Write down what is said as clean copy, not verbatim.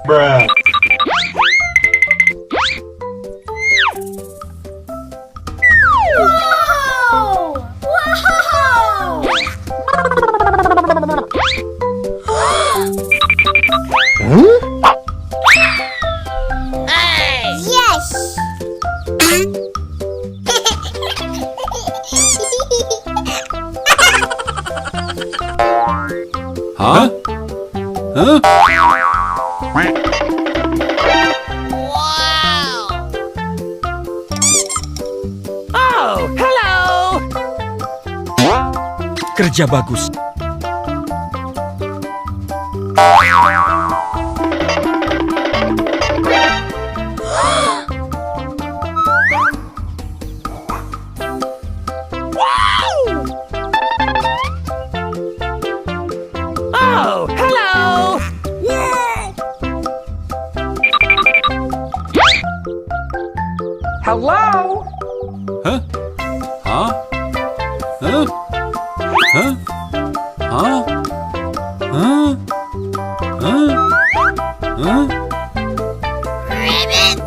Bruh. Wow! Wow! Yes! Huh? Huh? Oh, hello. Kerja bagus. Oh, hello. Hello. Huh? Huh? Huh? Huh? Huh? Huh? Huh? Huh? Rabbit!